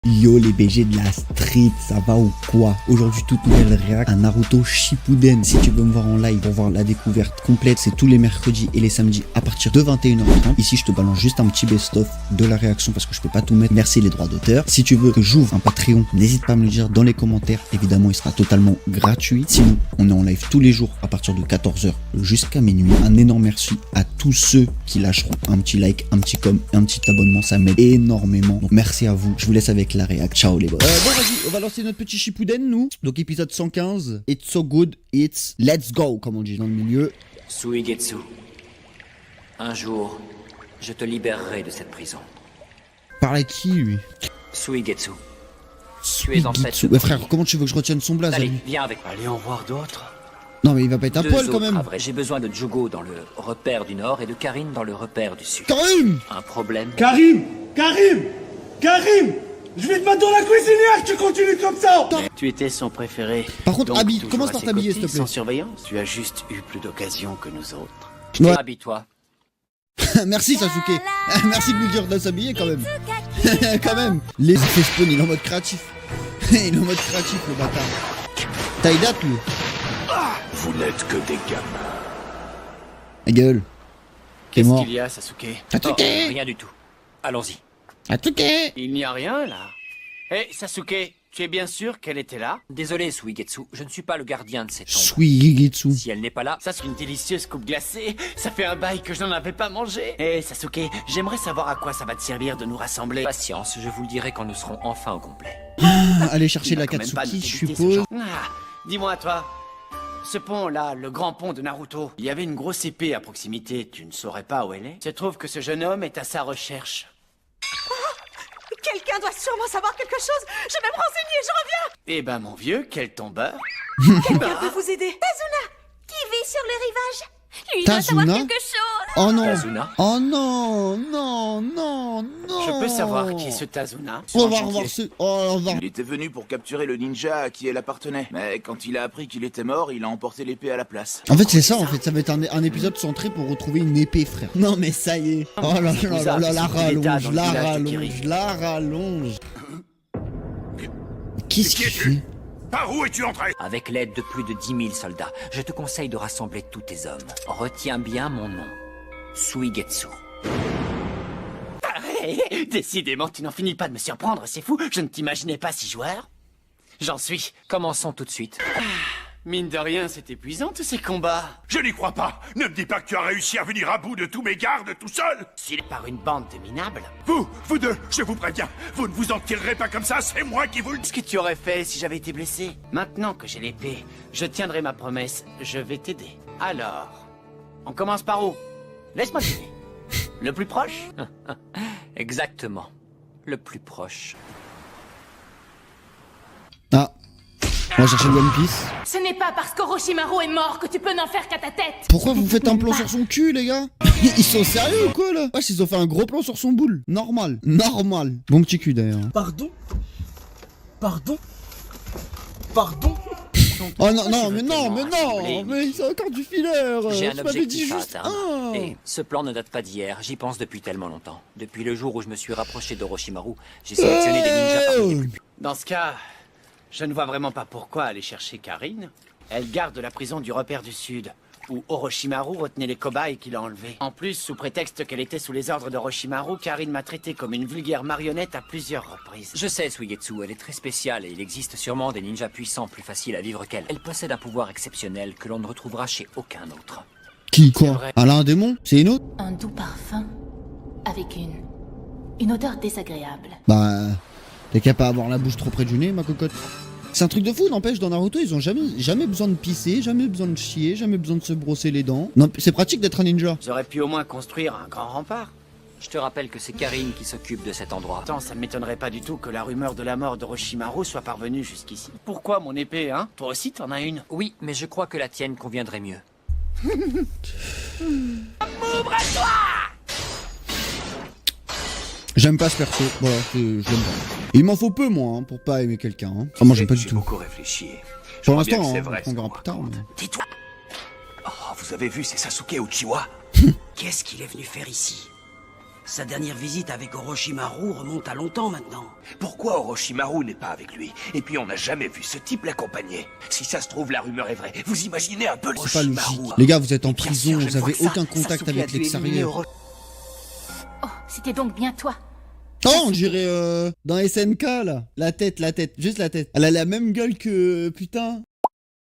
Yo les BG de la street, ça va ou quoi? Aujourd'hui toute nouvelle réac à Naruto Shippuden. Si tu veux me voir en live pour voir la découverte complète, c'est tous les mercredis et les samedis à partir de 21h30. Ici je te balance juste un petit best-of de la réaction parce que je peux pas tout mettre, merci les droits d'auteur. Si tu veux que j'ouvre un Patreon, n'hésite pas à me le dire dans les commentaires, évidemment il sera totalement gratuit. Sinon on est en live tous les jours à partir de 14h jusqu'à minuit. Un énorme merci à tous ceux qui lâcheront un petit like, un petit com et un petit abonnement, ça m'aide énormément. Donc merci à vous, je vous laisse avec la réac. Ciao les boss. Bon vas-y, on va lancer notre petit Shippuden nous. Donc épisode 115. It's so good, it's let's go comme on dit dans le milieu. Suigetsu, un jour, je te libérerai de cette prison. Parle avec qui lui? Suigetsu, tu es en fait... Suigetsu. Ouais frère, comment tu veux que je retienne son blaze? Allez, viens avec moi. Allez en voir d'autres. Non mais il va pas être à poil quand même. J'ai besoin de Jugo dans le repère du nord et de Karine dans le repère du sud. Karim! Un problème? Karim! Je vais te mettre dans la cuisinière, tu continues comme ça! Tu étais son préféré. Par contre, Donc, habille, toujours commence à par ses t'habiller, côtés, s'il te plaît. Sans surveillance. Tu as juste eu plus d'occasions que nous autres. Ouais. Habille-toi. Merci Sasuke. Merci de lui dire de s'habiller quand même. Quand même. Les effets spawn, il est en mode créatif. Il est en mode créatif le bâtard. Taille date lui. Vous n'êtes que des gamins. La gueule. T'es Qu'est-ce mort. qu'il y a, Sasuke? Sasuke. Rien du tout. Allons-y. Sasuke. Il n'y a rien là. Hé, Sasuke, tu es bien sûr qu'elle était là? Désolé, Suigetsu, je ne suis pas le gardien de cette tombe. Suigetsu. Si elle n'est pas là, Ça, c'est une délicieuse coupe glacée. Ça fait un bail que je n'en avais pas mangé. Hé, Sasuke, j'aimerais savoir à quoi ça va te servir de nous rassembler. patience, je vous le dirai quand nous serons enfin au complet. Allez chercher Il la va quand même pas Katsuki, nous je éviter, ce suppose. genre. Ah, dis-moi, toi. Ce pont-là, le grand pont de Naruto, il y avait une grosse épée à proximité. Tu ne saurais pas où elle est? Il se trouve que ce jeune homme est à sa recherche. Quelqu'un doit sûrement savoir quelque chose. Je vais me renseigner, je reviens. Eh ben, mon vieux, quel tombeur. Quelqu'un peut vous aider. Tazuna, qui vit sur le rivage. Lui doit savoir Tazuna? quelque chose. Oh non. Tazuna? Oh non. Non, non, non. Je peux savoir qui est ce Tazuna? On va revoir ce... Oh, on va... Il était venu pour capturer le ninja à qui elle appartenait. Mais quand il a appris qu'il était mort, il a emporté l'épée à la place. En fait c'est ça, en fait, ça va être un épisode centré pour retrouver une épée frère. Non mais ça y est. Oh là là là là, la rallonge, la rallonge, la rallonge. Qu'est-ce qu'il fait? Par où es-tu entré? Avec l'aide de plus de 10 000 soldats, je te conseille de rassembler tous tes hommes. Retiens bien mon nom. Suigetsu. Hey, décidément, tu n'en finis pas de me surprendre, c'est fou. Je ne t'imaginais pas si joueur. J'en suis. Commençons tout de suite. Mine de rien, c'est épuisant tous ces combats. Je n'y crois pas. Ne me dis pas que tu as réussi à venir à bout de tous mes gardes tout seul. S'il est par une bande de minables. Vous deux, je vous préviens. Vous ne vous en tirerez pas comme ça, c'est moi qui vous le dis. Qu'est-ce que tu aurais fait si j'avais été blessé? Maintenant que j'ai l'épée, je tiendrai ma promesse, je vais t'aider. Alors, on commence par où? Laisse-moi deviner. Le plus proche? Exactement. Le plus proche. Ah. On va chercher le One Piece. Ce n'est pas parce qu'Orochimaru est mort que tu peux n'en faire qu'à ta tête. Pourquoi vous faites un plan sur son cul, les gars? Ils sont sérieux ou quoi, là? Wesh, ils ont fait un gros plan sur son boule. Normal. Normal. Bon petit cul, d'ailleurs. Pardon? Oh non, non, mais non, mais non! Mais c'est encore du filler! J'ai un Je m'avais dit objectif à juste atteindre. un! Et ce plan ne date pas d'hier, j'y pense depuis tellement longtemps. Depuis le jour où je me suis rapproché d'Orochimaru, j'ai sélectionné des ninjas parmi les plus... Dans ce cas, je ne vois vraiment pas pourquoi aller chercher Karine. Elle garde la prison du repère du Sud, où Orochimaru retenait les cobayes qu'il a enlevés. En plus, sous prétexte qu'elle était sous les ordres d'Orochimaru, Karine m'a traité comme une vulgaire marionnette à plusieurs reprises. Je sais, Suigetsu, elle est très spéciale et il existe sûrement des ninjas puissants plus faciles à vivre qu'elle. Elle possède un pouvoir exceptionnel que l'on ne retrouvera chez aucun autre. Qui, quoi? vrai. Elle a un démon? C'est une autre? Un doux parfum avec une odeur désagréable. Bah. T'es capable d'avoir la bouche trop près du nez, ma cocotte? C'est un truc de fou, n'empêche, dans Naruto, ils ont jamais besoin de pisser, jamais besoin de chier, jamais besoin de se brosser les dents. Non, c'est pratique d'être un ninja. J'aurais pu au moins construire un grand rempart. Je te rappelle que c'est Karine qui s'occupe de cet endroit. Pourtant, ça ne m'étonnerait pas du tout que la rumeur de la mort d'Orochimaru soit parvenue jusqu'ici. Pourquoi mon épée, hein? Toi aussi, t'en as une? Oui, mais je crois que la tienne conviendrait mieux. J'aime pas ce perso, voilà, je l'aime pas. Il m'en faut peu, moi, hein, pour pas aimer quelqu'un. Hein. Ah, moi, j'aime pas du J'ai tout. beaucoup réfléchi. Je Pour crois bien l'instant, que c'est hein, vrai, on verra ce plus tard. qu'on Mais... Dis-toi. Oh, vous avez vu, c'est Sasuke Uchiwa. Qu'est-ce qu'il est venu faire ici? Sa dernière visite avec Orochimaru remonte à longtemps maintenant. Pourquoi Orochimaru n'est pas avec lui? Et puis on n'a jamais vu ce type l'accompagner. Si ça se trouve, la rumeur est vraie. Vous imaginez un peu C'est pas logique. Orochimaru? Les gars, vous êtes en Bien prison, sûr, je vous ne vois avez que ça. aucun contact Sasuke avec a dû éliminer l'extérieur. Oh, c'était donc bien toi. Oh, on dirait dans SNK là. La tête, juste la tête. Elle a la même gueule que putain.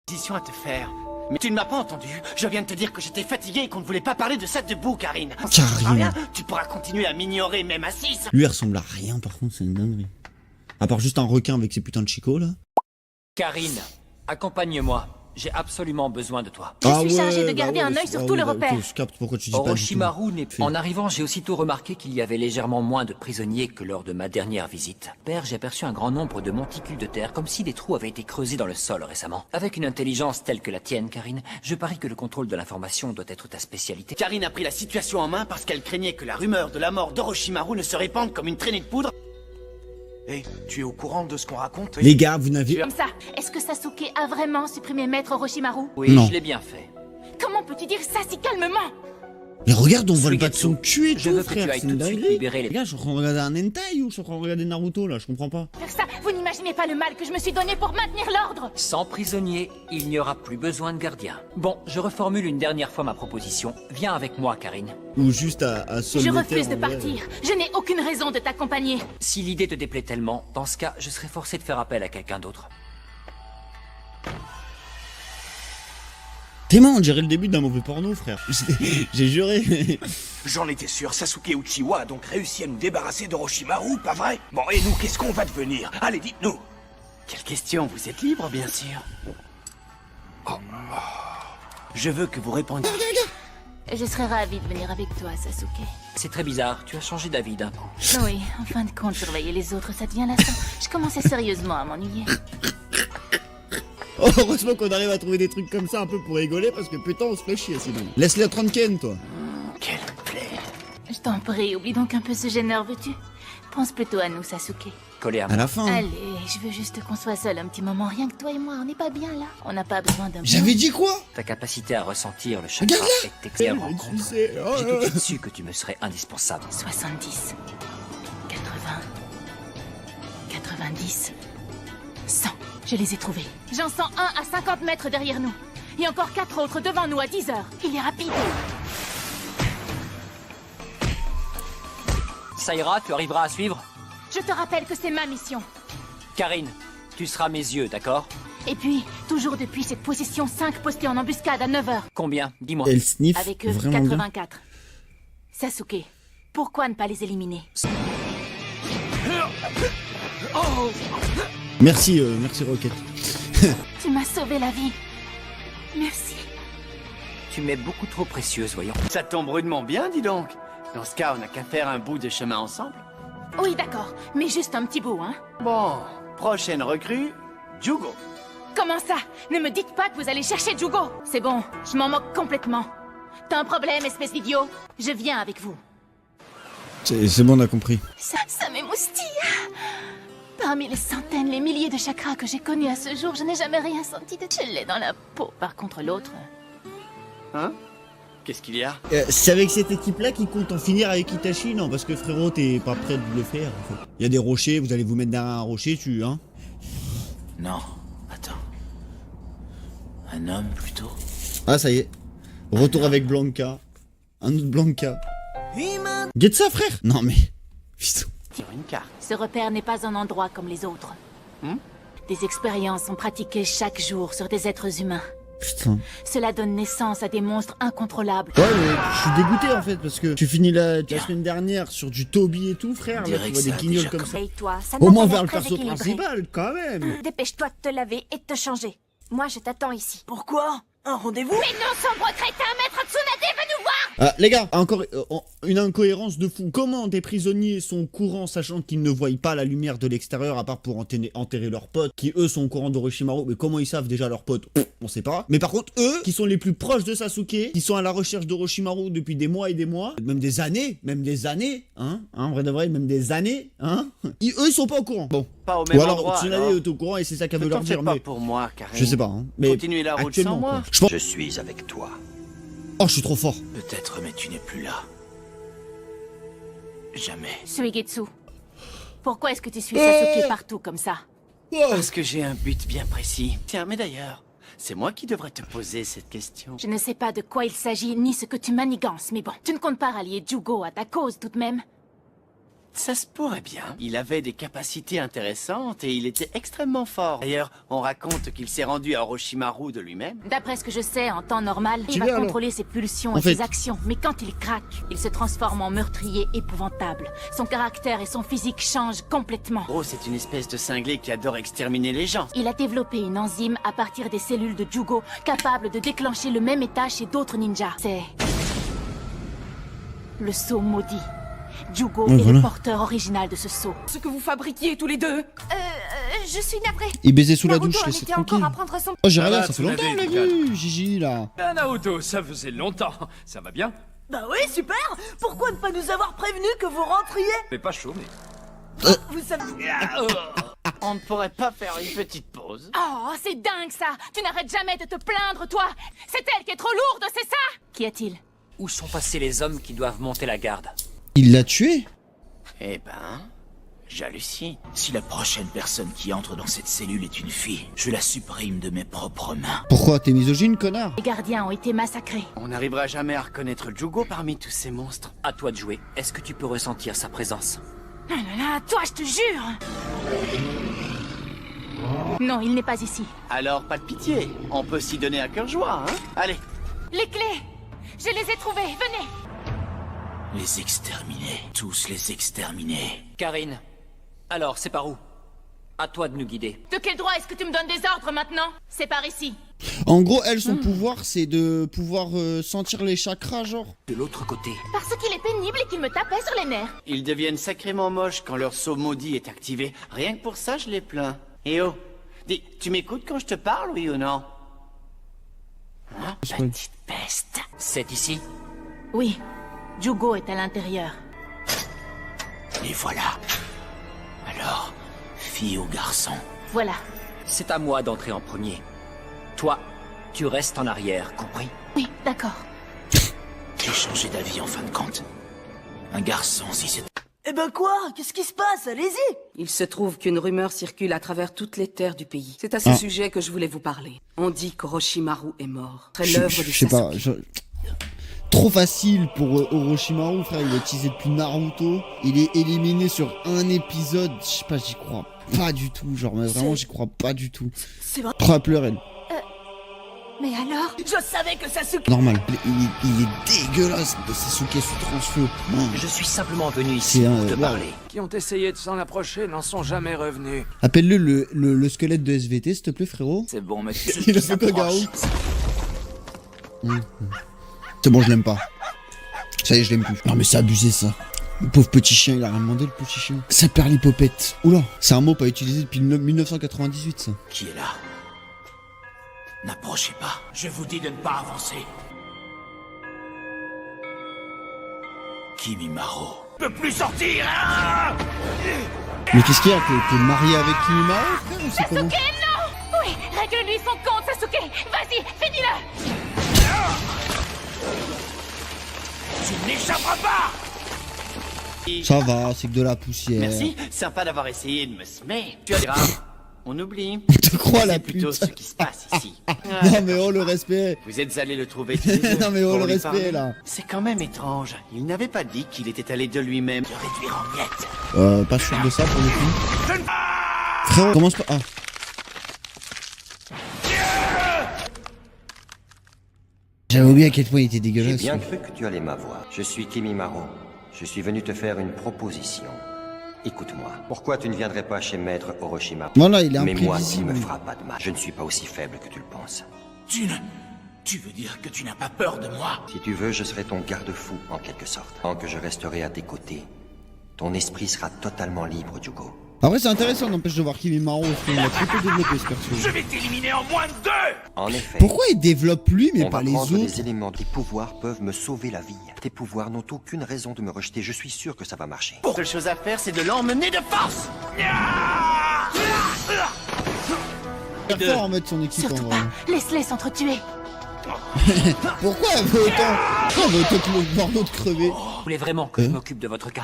Position à te faire. Mais tu ne m'as pas entendu. Je viens de te dire que j'étais fatigué et qu'on ne voulait pas parler de ça debout, Karine. Ça ne sert à rien. Tu pourras continuer à m'ignorer même assise. Lui, il ressemble à rien par contre, c'est une dinguerie. À part juste un requin avec ses putains de chicots là. Karine, accompagne-moi. J'ai absolument besoin de toi. Je suis chargée de garder un œil sur tout le repère. Ok, je capte pourquoi tu dis pas du tout. Orochimaru n'est Fait. En arrivant, j'ai aussitôt remarqué qu'il y avait légèrement moins de prisonniers que lors de ma dernière visite. Père, j'ai aperçu un grand nombre de monticules de terre, comme si des trous avaient été creusés dans le sol récemment. Avec une intelligence telle que la tienne, Karine, je parie que le contrôle de l'information doit être ta spécialité. Karine a pris la situation en main parce qu'elle craignait que la rumeur de la mort d'Orochimaru ne se répande comme une traînée de poudre. Hé, tu es au courant de ce qu'on raconte? Les gars, vous n'avez... Comme ça, est-ce que Sasuke a vraiment supprimé Maître Orochimaru? Oui, Non. je l'ai bien fait. Comment peux-tu dire ça si calmement? Mais regarde, on voit le bas de Suigetsu, son cul et je tout, veux que tu frère, ailles c'est tout une de suite dinguerie. libérer les- Les gars, je suis en train de regarder un hentai ou je suis en train de regarder Naruto là, je comprends pas. Faire ça, vous n'imaginez pas le mal que je me suis donné pour maintenir l'ordre. Sans prisonniers, il n'y aura plus besoin de gardiens. Bon, je reformule une dernière fois ma proposition. Viens avec moi, Karine. Ou juste à Sol Je Meter, refuse de en vrai. partir. Je n'ai aucune raison de t'accompagner. Si l'idée te déplaît tellement, dans ce cas, je serai forcé de faire appel à quelqu'un d'autre. Tellement, on dirait le début d'un mauvais porno, frère. J'ai juré. J'en étais sûr, Sasuke Uchiwa a donc réussi à nous débarrasser d'Orochimaru, pas vrai? Bon, et nous, qu'est-ce qu'on va devenir? Allez, dites-nous. Quelle question, vous êtes libre, bien sûr. Je veux que vous répondiez. Je serais ravie de venir avec toi, Sasuke. C'est très bizarre, tu as changé d'avis d'un coup. Oui, en fin de compte, surveiller les autres, ça devient lassant. Je commençais sérieusement à m'ennuyer. Oh, heureusement qu'on arrive à trouver des trucs comme ça un peu pour rigoler parce que putain, on se fait chier sinon. Laisse-les tranquille, toi. Quelle plaie. Je t'en prie, oublie donc un peu ce gêneur, veux-tu? Pense plutôt à nous, Sasuke. Collé à À moi. la fin. Allez, je veux juste qu'on soit seuls un petit moment, rien que toi et moi, on n'est pas bien là. On n'a pas besoin d'un... J'avais dit quoi? Ta capacité à ressentir le chakra Regarde est excellente rencontre. Tu sais, oh, J'ai tout de suite su que tu me serais indispensable. 70, 80, 90, 100. Je les ai trouvés. J'en sens un à 50 mètres derrière nous. Et encore 4 autres devant nous à 10 heures. Il est rapide. Ça ira, tu arriveras à suivre? Je te rappelle que c'est ma mission. Karine, tu seras mes yeux, d'accord? Et puis, toujours depuis cette position 5 postée en embuscade à 9 heures. Combien? Dis-moi. Elle sniff Avec eux, vraiment bien. 84. Sasuke, pourquoi ne pas les éliminer? Merci, merci Rocket. Tu m'as sauvé la vie. Merci. Tu m'es beaucoup trop précieuse, voyons. Ça tombe rudement bien, dis donc. Dans ce cas, on n'a qu'à faire un bout de chemin ensemble. Oui, d'accord, mais juste un petit bout, hein. Bon, prochaine recrue, Jugo. Comment ça? Ne me dites pas que vous allez chercher Jugo. C'est bon, je m'en moque complètement. T'as un problème, espèce d'idiot? Je viens avec vous. C'est bon, on a compris. Ça m'émoustille. Parmi les centaines, les milliers de chakras que j'ai connus à ce jour, je n'ai jamais rien senti de... Je l'ai dans la peau. Par contre, l'autre... Hein? Qu'est-ce qu'il y a? C'est avec cette équipe-là qui compte en finir avec Itachi? Non, parce que frérot, t'es pas prêt de le faire, en fait. Il y a des rochers, vous allez vous mettre derrière un rocher, hein? Non, attends. Un homme, plutôt? Ah, ça y est. Retour avec Blanca. Un autre Blanca. Get ça, frère! Non, mais... Putain. Sur une carte. Ce repère n'est pas un endroit comme les autres. Des expériences sont pratiquées chaque jour sur des êtres humains. Putain. Cela donne naissance à des monstres incontrôlables. Ouais, mais je suis dégoûté, en fait, parce que tu finis la semaine dernière sur du Toby et tout, frère. Là, tu vois des guignols comme ça. Et toi, ça Au m'a moins pas vers l'air le très perso équilibré. principal, quand même. Dépêche-toi de te laver et de te changer. Moi, je t'attends ici. Pourquoi? Un rendez-vous? Mais non, sombre crétin, maître Tsunade veut nous voir! Ah, les gars, encore une incohérence de fou. Comment des prisonniers sont au courant, sachant qu'ils ne voient pas la lumière de l'extérieur, à part pour enterrer leurs potes, qui eux sont au courant d'Orochimaru, mais comment ils savent déjà leurs potes? On sait pas. Mais par contre, eux, qui sont les plus proches de Sasuke, qui sont à la recherche d'Orochimaru depuis des mois et des mois, même des années, hein, vrai de vrai, même des années, hein, eux, ils sont pas au courant. Bon. Pas au même Ou alors, endroit, Tsunade alors. est au courant et c'est ça qu'elle Ne veut leur t'en fais dire, pas mais... pour moi, Karine. Je sais pas, hein. Mais Continuez la route actuellement, sans moi. quoi. Je pense... Je suis avec toi. Oh, je suis trop fort. Peut-être, mais tu n'es plus là. Jamais. Suigetsu, pourquoi est-ce que tu suis Sasuke partout comme ça? Parce que j'ai un but bien précis. Tiens, mais d'ailleurs, c'est moi qui devrais te poser cette question. Je ne sais pas de quoi il s'agit, ni ce que tu manigances, mais bon, tu ne comptes pas rallier Jugo à ta cause tout de même. Ça se pourrait bien. Il avait des capacités intéressantes et il était extrêmement fort. D'ailleurs, on raconte qu'il s'est rendu à Orochimaru de lui-même. D'après ce que je sais, en temps normal, il Tu va veux, alors contrôler ses pulsions En et fait- ses actions. Mais quand il craque, il se transforme en meurtrier épouvantable. Son caractère et son physique changent complètement. Oh, c'est une espèce de cinglé qui adore exterminer les gens. Il a développé une enzyme à partir des cellules de Jugo, capable de déclencher le même état chez d'autres ninjas. C'est... le sceau maudit. Jugo Ouais, est voilà. le porteur original de ce sceau. Ce que vous fabriquiez tous les deux. Je suis navrée. Il baisait sous la Naruto douche, en laissez était tranquille. encore à prendre son... Oh, j'ai rien, va, ça fait Tsunade, longtemps, on l'a calme. vu, Gigi, là. Ah, Naruto, ça faisait longtemps. Ça va bien? Bah oui, super. Pourquoi ne pas nous avoir prévenu que vous rentriez? Mais pas chaud, mais... Vous savez... On ne pourrait pas faire une petite pause? Oh, c'est dingue ça! Tu n'arrêtes jamais de te plaindre, toi! C'est elle qui est trop lourde, c'est ça? Qu'y a-t-il? Où sont passés les hommes qui doivent monter la garde? Il l'a tué? Eh ben, j'hallucine. Si la prochaine personne qui entre dans cette cellule est une fille, je la supprime de mes propres mains. Pourquoi? T'es misogyne, connard? Les gardiens ont été massacrés. On n'arrivera jamais à reconnaître Jugo parmi tous ces monstres. À toi de jouer. Est-ce que tu peux ressentir sa présence? Ah là là, toi, je te jure! Non, il n'est pas ici. Alors, pas de pitié. On peut s'y donner à cœur joie, hein? Allez. Les clés! Je les ai trouvées, venez! Les exterminer. Tous les exterminer. Karine, alors c'est par où? À toi de nous guider. De quel droit est-ce que tu me donnes des ordres maintenant? C'est par ici. En gros, elle, son pouvoir, c'est de pouvoir sentir les chakras, genre. De l'autre côté. Parce qu'il est pénible et qu'il me tapait sur les nerfs. Ils deviennent sacrément moches quand leur sceau maudit est activé. Rien que pour ça, je les plains. Et oh, dis, tu m'écoutes quand je te parle, oui ou non? Hein, petite peste. C'est ici? Oui, Jugo est à l'intérieur. Les voilà. Alors, fille ou garçon? Voilà. C'est à moi d'entrer en premier. Toi, tu restes en arrière, compris? Oui, d'accord. J'ai changé d'avis en fin de compte. Un garçon, si c'est... Eh ben quoi? Qu'est-ce qui se passe? Allez-y. Il se trouve qu'une rumeur circule à travers toutes les terres du pays. C'est à ce sujet que je voulais vous parler. On dit qu'Orochimaru est mort. Après l'œuvre du Je sais pas, Sasuke. trop facile pour Orochimaru, frère. Il est utilisé depuis Naruto. Il est éliminé sur un épisode. Je sais pas, j'y crois pas du tout. Genre, mais vraiment, j'y crois pas du tout. C'est vrai. Trop à pleurer. elle. Mais alors? Je savais que Sasuke... Normal. Il est dégueulasse. Sasuke sous transfeu. Je suis simplement venu ici C'est pour un... te wow. parler. Qui ont essayé de s'en approcher n'en sont jamais revenus. Appelle-le le squelette de SVT, s'il te plaît, frérot. C'est bon, mec. Il a fait quoi, Garou? C'est bon, je l'aime pas. Ça y est, je l'aime plus. Non, mais c'est abusé, ça. Le pauvre petit chien, il a rien demandé, le petit chien. Ça perd l'hypopète. Oula, c'est un mot pas utilisé depuis 1998, ça. Qui est là? N'approchez pas. Je vous dis de ne pas avancer. Kimimaro. Peut plus sortir, hein? Mais qu'est-ce qu'il y a? T'es marié avec Kimimaro, frère, ou c'est comment? Sasuke, non! Oui, règle-lui son compte, Sasuke! Vas-y, finis-le! Tu n'échapperas pas! Ça va, c'est que de la poussière. Merci, sympa d'avoir essayé de me semer. Tu as on oublie. Je te crois, la C'est plutôt pute. ce qui se passe ici. Non, mais oh, le respect. Vous êtes allés le trouver tous les deux Non, mais oh, pour le lui respect, parler. là. C'est quand même étrange. Il n'avait pas dit qu'il était allé de lui-même se réduire en miettes. Pas sûr de ça, pour le coup. Frérot, commence pas... Ah. J'avais oublié à quel point il était J'ai dégueulasse. bien cru que tu allais m'avoir. Je suis Kimimaro. Je suis venu te faire une proposition. Écoute-moi. Pourquoi tu ne viendrais pas chez Maître Orochimaru? Voilà, il est Mais moi, tu imprévisible. me feras pas de mal. Je ne suis pas aussi faible que tu le penses. Tu veux dire que tu n'as pas peur de moi? Si tu veux, je serai ton garde-fou, en quelque sorte. Tant que je resterai à tes côtés, ton esprit sera totalement libre, Jugo. Après, c'est intéressant, n'empêche de voir Kimimaro, il a très peu développé ce perso. Je vais t'éliminer en moins de 2! En effet. Pourquoi il développe lui, mais on pas va les prendre autres? des éléments. Tes pouvoirs peuvent me sauver la vie. Tes pouvoirs n'ont aucune raison de me rejeter. Je suis sûr que ça va marcher. La seule chose à faire, c'est de l'emmener de force. Il est fort en mettre son équipe en Surtout vrai. pas, laisse-les s'entretuer. Pourquoi elle veut autant? Pourquoi elle veut autant que le Bordeaux de crever? Vous voulez vraiment que je m'occupe de votre cas?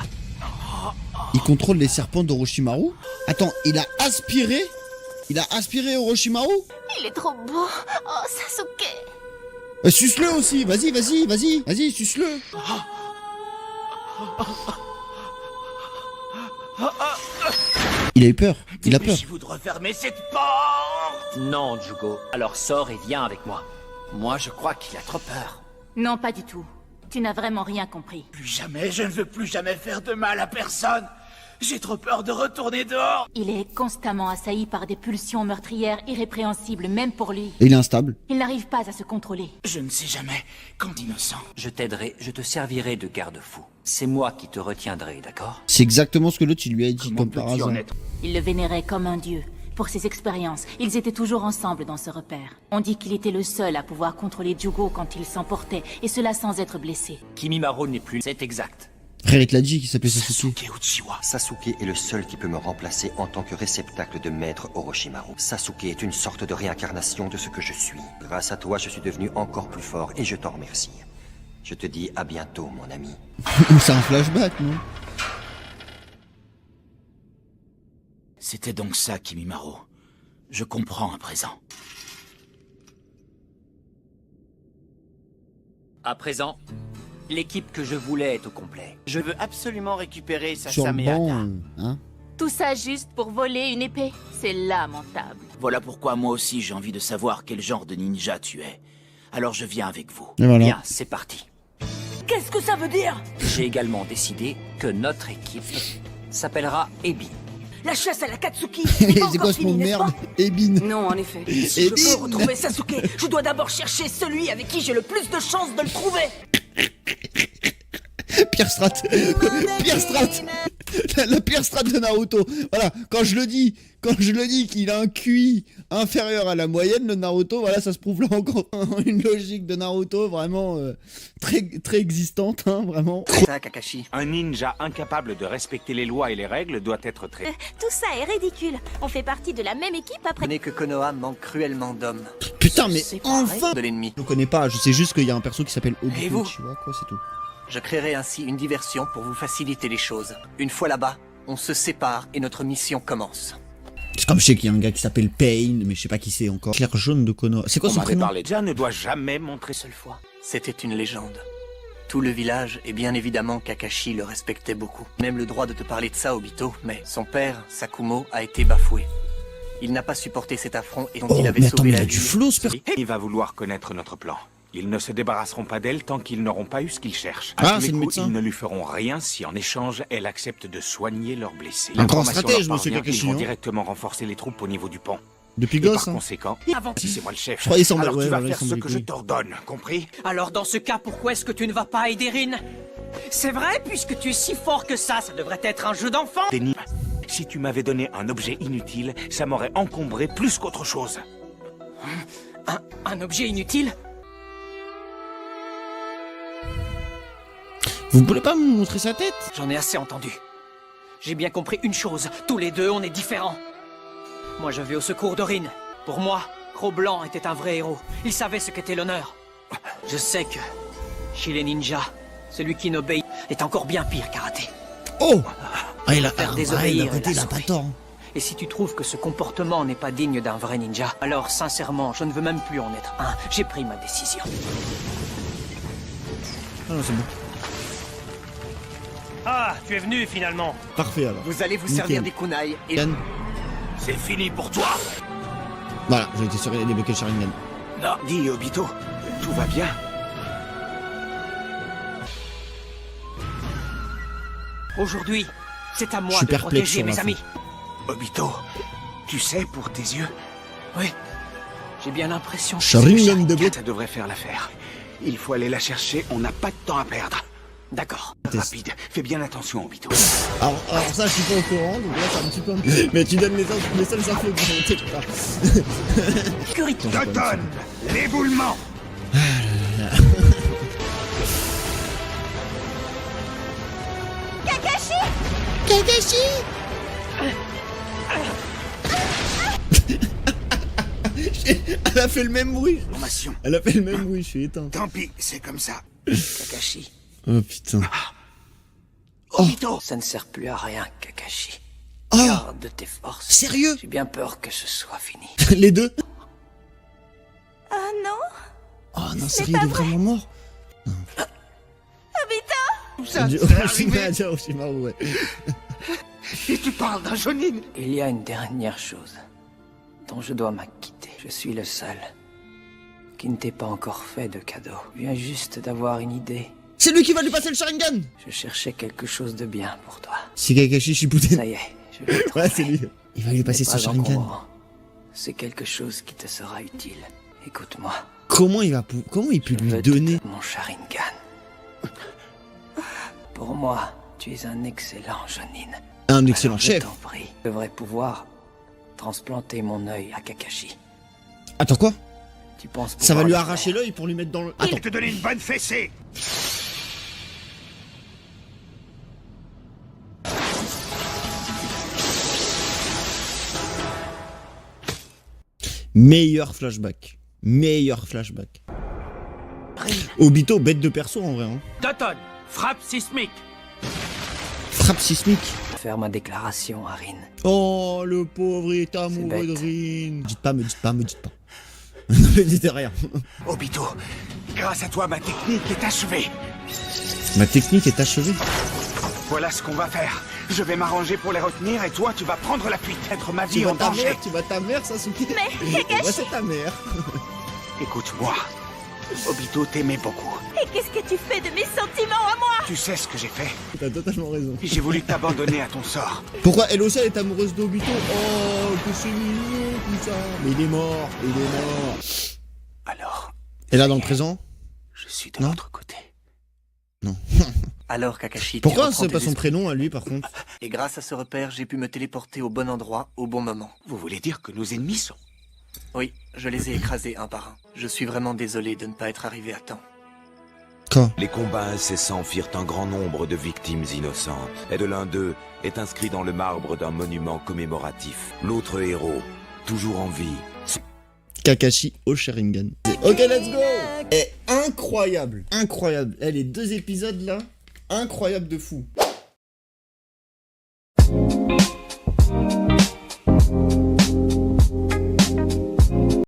Il contrôle les serpents d'Orochimaru. Attends, il a aspiré Orochimaru? Il est trop beau. Oh, Sasuke. Suce-le aussi. Vas-y, suce-le. Il a eu peur. Il a peur. Dépêchez-vous de refermer cette porte. Non, Jugo. Alors sors et viens avec moi. Moi, je crois qu'il a trop peur. Non, pas du tout. Tu n'as vraiment rien compris. Plus jamais, je ne veux plus jamais faire de mal à personne. J'ai trop peur de retourner dehors. Il est constamment assailli par des pulsions meurtrières irrépréhensibles, même pour lui. Et il est instable. Il n'arrive pas à se contrôler. Je ne sais jamais quand innocent. Je t'aiderai, je te servirai de garde-fou. C'est moi qui te retiendrai, d'accord? C'est exactement ce que l'autre il lui a dit, comme par hasard. Il le vénérait comme un dieu. Pour ses expériences, ils étaient toujours ensemble dans ce repère. On dit qu'il était le seul à pouvoir contrôler Jugo quand il s'emportait, et cela sans être blessé. Kimimaro n'est plus, c'est exact. Frère, il te l'a dit qu'il s'appelait Sasuke. Uchiwa. Sasuke est le seul qui peut me remplacer en tant que réceptacle de maître Orochimaru. Sasuke est une sorte de réincarnation de ce que je suis. Grâce à toi, je suis devenu encore plus fort et je t'en remercie. Je te dis à bientôt, mon ami. C'est un flashback, non? C'était donc ça, Kimimaro. Je comprends à présent. À présent, l'équipe que je voulais est au complet. Je veux absolument récupérer sa Sur le Sameata. banc, hein? Tout ça juste pour voler une épée? C'est lamentable. Voilà pourquoi moi aussi j'ai envie de savoir quel genre de ninja tu es. Alors je viens avec vous. Et voilà. Bien, c'est parti. Qu'est-ce que ça veut dire? J'ai également décidé que notre équipe s'appellera Ebi. La chasse à la Katsuki. C'est quoi ce mot de merde? Ebin. Non, en effet. Si je veux retrouver Sasuke, je dois d'abord chercher celui avec qui j'ai le plus de chances de le trouver. Pire strat. Pire strat. La pire strat de Naruto. Voilà, quand je le dis qu'il a un QI inférieur à la moyenne, le Naruto, voilà, ça se prouve là encore une logique de Naruto vraiment très existante, hein, vraiment. Ça, Kakashi. Un ninja incapable de respecter les lois et les règles doit être traité. Tout ça est ridicule. On fait partie de la même équipe après... N'est que Konoha manque cruellement d'hommes. Putain, mais enfin de l'ennemi. Je le connais pas, je sais juste qu'il y a un perso qui s'appelle Et Obito, vous tu vois, quoi, c'est tout. Je créerai ainsi une diversion pour vous faciliter les choses. Une fois là-bas, on se sépare et notre mission commence. C'est comme je sais qu'il y a un gars qui s'appelle Pain, mais je sais pas qui c'est encore. Claire jaune de Konoha. C'est quoi son prénom? Ninja ne doit jamais montrer Seule fois, c'était une légende. Tout le village, et bien évidemment Kakashi le respectait beaucoup. Même le droit de te parler de ça, Obito, mais son père, Sakumo, a été bafoué. Il n'a pas supporté cet affront et dont il avait sauvé la vie. Il va vouloir connaître notre plan. Ils ne se débarrasseront pas d'elle tant qu'ils n'auront pas eu ce qu'ils cherchent. Ah, À tous c'est les le coups, médecin. ils ne lui feront rien si en échange, elle accepte de soigner leurs blessés. Un grand L'information stratège, leur monsieur parvient, Kakashi, Ils vont hein. directement renforcer les troupes au niveau du pont. Depuis Et gosse, par hein. conséquent, si c'est moi le chef, Je croyais s'en alors ouais, tu vas voilà, faire il ce s'en que je bat t'ordonne, compris? Alors dans ce cas, pourquoi est-ce que tu ne vas pas aider Rin? C'est vrai, puisque tu es si fort que ça devrait être un jeu d'enfant. Denis, si tu m'avais donné un objet inutile, ça m'aurait encombré plus qu'autre chose. Un objet inutile? Vous voulez pas me montrer sa tête? J'en ai assez entendu. J'ai bien compris une chose, tous les deux on est différents. Moi je vais au secours de Rin. Pour moi, Cro-Blanc était un vrai héros. Il savait ce qu'était l'honneur. Je sais que chez les ninjas, celui qui n'obéit est encore bien pire karaté. Oh, ah, il a Faire d'un désobéir côté, est il a la pas souris. tort. Et si tu trouves que ce comportement n'est pas digne d'un vrai ninja, alors sincèrement, je ne veux même plus en être un. J'ai pris ma décision. Ah non, c'est bon. Ah, tu es venu finalement. Parfait alors. Vous allez vous Nickel. servir des kunai et... Yann. C'est fini pour toi. Voilà, j'ai été sûr qu'il a débloqué le Sharingan. Non, dis Obito, tout va bien? Aujourd'hui, c'est à Je moi suis de perplexe protéger sur la mes fin. amis. Obito, tu sais pour tes yeux? Oui, j'ai bien l'impression que Sharingan de bloc. Ça devrait faire l'affaire. Il faut aller la chercher, on n'a pas de temps à perdre. D'accord. Rapide, fais bien attention, Obito. Alors ça, je suis pas au courant, donc là, c'est un petit peu... Mais tu donnes les seules infos que j'ai, t'inquiète pas. Doton, l'éboulement. Kakashi! Kakashi! Elle a fait le même bruit. Formation. Elle a fait le même bruit, je suis éteint. Tant pis, c'est comme ça. Kakashi. Oh putain. Obito. Ça ne sert plus à rien, Kakashi. Oh. Garde tes forces. Sérieux? J'ai bien peur que ce soit fini. Les deux? Ah non. Oh non, sérieux, il est vraiment mort? Obito. Orochimaru, ouais. Et tu parles d'un Jonin? Il y a une dernière chose dont je dois m'acquitter. Je suis le seul qui ne t'ai pas encore fait de cadeau. Je viens juste d'avoir une idée. C'est lui qui va lui passer le Sharingan! Je cherchais quelque chose de bien pour toi. C'est Kakashi Shippuden. Ça y est, je l'ai trouvé. Ouais, c'est lui. Il va lui passer Ce son n'est pas Sharingan. encombrant. C'est quelque chose qui te sera utile. Écoute-moi. Comment il peut lui donner mon Sharingan. Pour moi, tu es un excellent Jonin. un excellent Alors, chef? Je t'en prie. Je devrais pouvoir transplanter mon œil à Kakashi. Attends, quoi? Tu penses Ça va pouvoir lui le arracher faire? l'œil pour lui mettre dans le... Je Attends. vais te donner une bonne fessée. Meilleur flashback. Meilleur flashback. Obito, bête de perso en vrai. Hein. Doton, frappe sismique. Frappe sismique. Faire ma déclaration, Harin. Oh, le pauvre, il est amoureux de bête. Rin. Me dites pas. Ne me dites rien. Obito, grâce à toi, ma technique est achevée. Ma technique est achevée. Voilà ce qu'on va faire. Je vais m'arranger pour les retenir et toi, tu vas prendre la fuite, mettre ma vie en danger. Tu vas ta mère, Sasuke. Mais Kakashi. Ouais, c'est ta mère. Écoute-moi. Obito t'aimait beaucoup. Et qu'est-ce que tu fais de mes sentiments à moi? Tu sais ce que j'ai fait. T'as totalement raison. J'ai voulu t'abandonner à ton sort. Pourquoi elle aussi elle est amoureuse d'Obito? Oh, que c'est mignon tout ça. Mais il est mort. Alors, Et là dans le présent? je suis de l'autre côté. Non. Alors, Kakashi, tu Pourquoi reprends c'est pas tes son esprits. prénom à lui par contre? Et grâce à ce repère, j'ai pu me téléporter au bon endroit, au bon moment. Vous voulez dire que nos ennemis sont... Oui, je les ai écrasés un par un. Je suis vraiment désolé de ne pas être arrivé à temps. Les combats incessants firent un grand nombre de victimes innocentes, et de l'un d'eux est inscrit dans le marbre d'un monument commémoratif. L'autre héros, toujours en vie. Kakashi au Sharingan. Ok, let's go. Incroyable. Incroyable. Les 2 épisodes là, incroyable de fou.